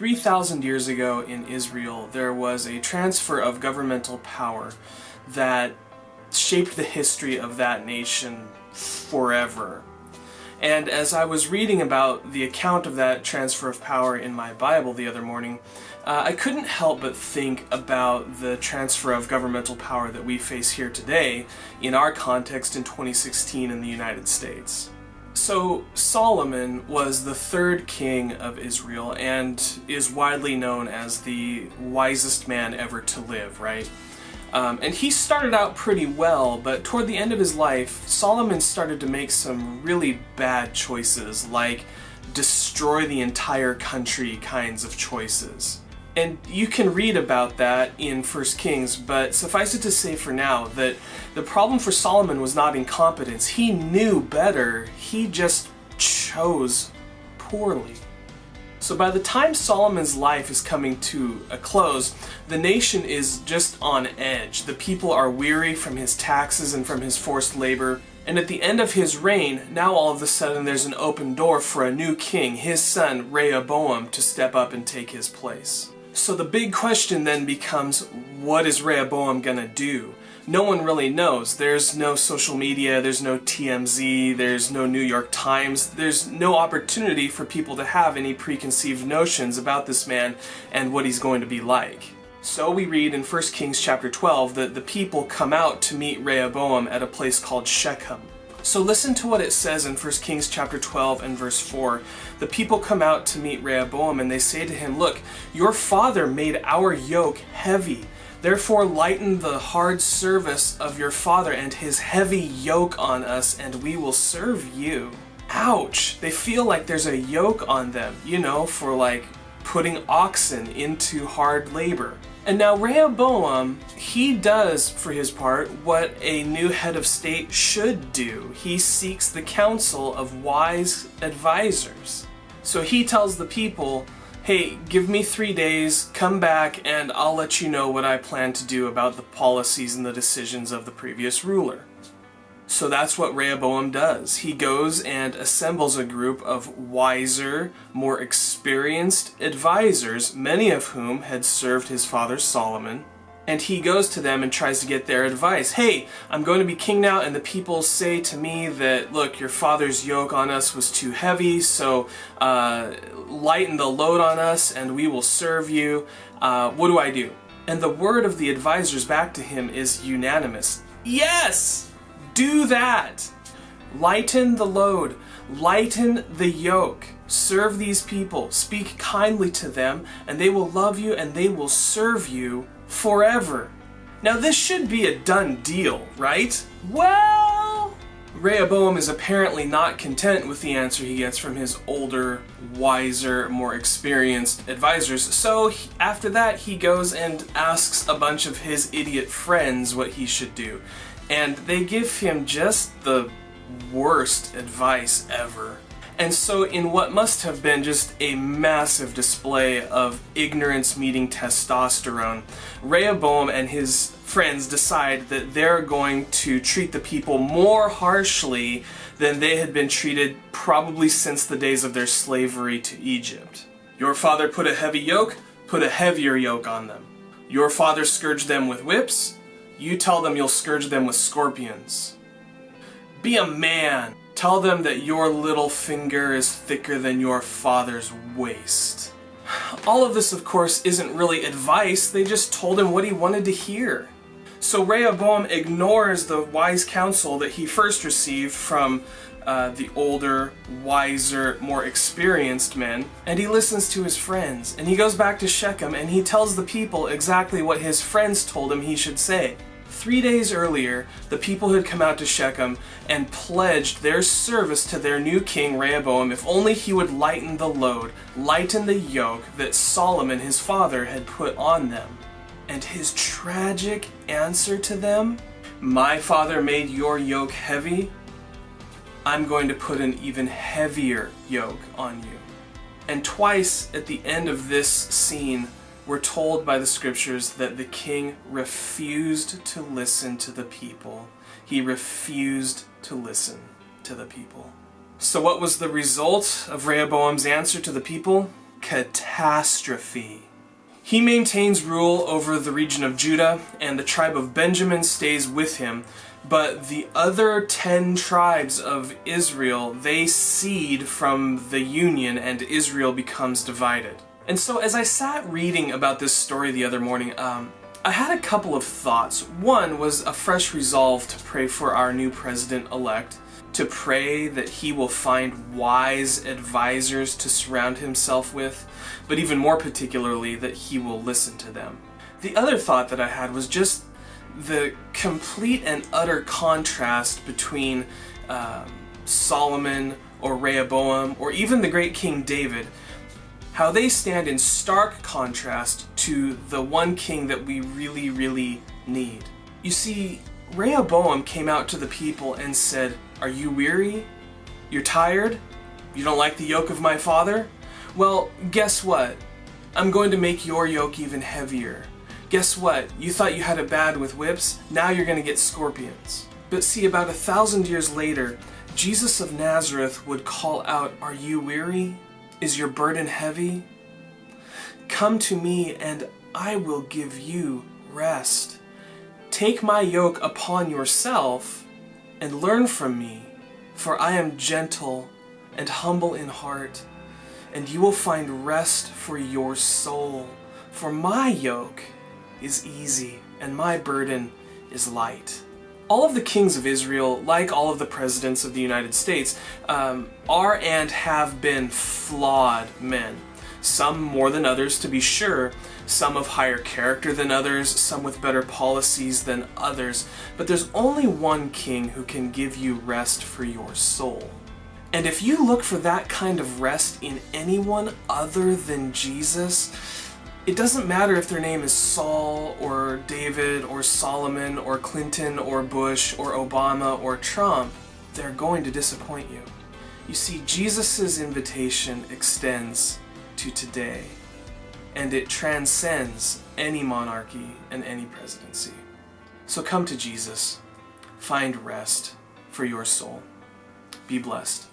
3,000 years ago in Israel, there was a transfer of governmental power that shaped the history of that nation forever. And as I was reading about the account of that transfer of power in my Bible the other morning, I couldn't help but think about the transfer of governmental power that we face here today in our context in 2016 in the United States. So Solomon was the third king of Israel and is widely known as the wisest man ever to live, right? And he started out pretty well, but toward the end of his life, Solomon started to make some really bad choices, like destroy the entire country kinds of choices. And you can read about that in 1 Kings, but suffice it to say for now that the problem for Solomon was not incompetence. He knew better, he just chose poorly. So by the time Solomon's life is coming to a close, the nation is just on edge. The people are weary from his taxes and from his forced labor. And at the end of his reign, now all of a sudden there's an open door for a new king, his son Rehoboam, to step up and take his place. So the big question then becomes, what is Rehoboam gonna do? No one really knows. There's no social media, there's no TMZ, there's no New York Times, there's no opportunity for people to have any preconceived notions about this man and what he's going to be like. So we read in 1 Kings chapter 12 that the people come out to meet Rehoboam at a place called Shechem. So listen to what it says in 1 Kings chapter 12 and verse 4. The people come out to meet Rehoboam and they say to him, "Look, your father made our yoke heavy. Therefore lighten the hard service of your father and his heavy yoke on us, and we will serve you." Ouch! They feel like there's a yoke on them, you know, for like putting oxen into hard labor. And now Rehoboam, he does, for his part, what a new head of state should do. He seeks the counsel of wise advisors. So he tells the people, hey, give me 3 days, come back, and I'll let you know what I plan to do about the policies and the decisions of the previous ruler. So that's what Rehoboam does. He goes and assembles a group of wiser, more experienced advisors, many of whom had served his father Solomon, and he goes to them and tries to get their advice. Hey, I'm going to be king now, and the people say to me that, look, your father's yoke on us was too heavy, so lighten the load on us and we will serve you. What do I do? And the word of the advisors back to him is unanimous. Yes! Do that! Lighten the load, lighten the yoke, serve these people, speak kindly to them, and they will love you and they will serve you forever. Now this should be a done deal, right? Well, Rehoboam is apparently not content with the answer he gets from his older, wiser, more experienced advisors, so after that he goes and asks a bunch of his idiot friends what he should do. And they give him just the worst advice ever. And so in what must have been just a massive display of ignorance meeting testosterone, Rehoboam and his friends decide that they're going to treat the people more harshly than they had been treated probably since the days of their slavery to Egypt. Your father put a heavy yoke, put a heavier yoke on them. Your father scourged them with whips, you tell them you'll scourge them with scorpions. Be a man. Tell them that your little finger is thicker than your father's waist. All of this, of course, isn't really advice. They just told him what he wanted to hear. So Rehoboam ignores the wise counsel that he first received from the older, wiser, more experienced men, and he listens to his friends. And he goes back to Shechem and he tells the people exactly what his friends told him he should say. 3 days earlier, the people had come out to Shechem and pledged their service to their new king Rehoboam if only he would lighten the load, lighten the yoke that Solomon, his father, had put on them. And his tragic answer to them, "My father made your yoke heavy, I'm going to put an even heavier yoke on you." And twice at the end of this scene, we're told by the scriptures that the king refused to listen to the people. He refused to listen to the people. So what was the result of Rehoboam's answer to the people? catastrophe. He maintains rule over the region of Judah, and the tribe of Benjamin stays with him, but the other 10 tribes of Israel, they cede from the union, and Israel becomes divided. And so as I sat reading about this story the other morning, I had a couple of thoughts. One was a fresh resolve to pray for our new president-elect, to pray that he will find wise advisors to surround himself with, but even more particularly that he will listen to them. The other thought that I had was just the complete and utter contrast between Solomon or Rehoboam or even the great King David, how they stand in stark contrast to the one king that we really, really need. You see, Rehoboam came out to the people and said, "Are you weary? You're tired? You don't like the yoke of my father? Well, guess what? I'm going to make your yoke even heavier. Guess what? You thought you had it bad with whips? Now you're going to get scorpions." But see, about 1,000 years later, Jesus of Nazareth would call out, "Are you weary? Is your burden heavy? Come to me and I will give you rest. Take my yoke upon yourself and learn from me, for I am gentle and humble in heart, and you will find rest for your soul. For my yoke is easy and my burden is light." All of the kings of Israel, like all of the presidents of the United States, are and have been flawed men. Some more than others, to be sure, some of higher character than others, some with better policies than others, but there's only one king who can give you rest for your soul. And if you look for that kind of rest in anyone other than Jesus, it doesn't matter if their name is Saul or David or Solomon or Clinton or Bush or Obama or Trump, they're going to disappoint you. You see, Jesus' invitation extends to today, and it transcends any monarchy and any presidency. So come to Jesus, find rest for your soul. Be blessed.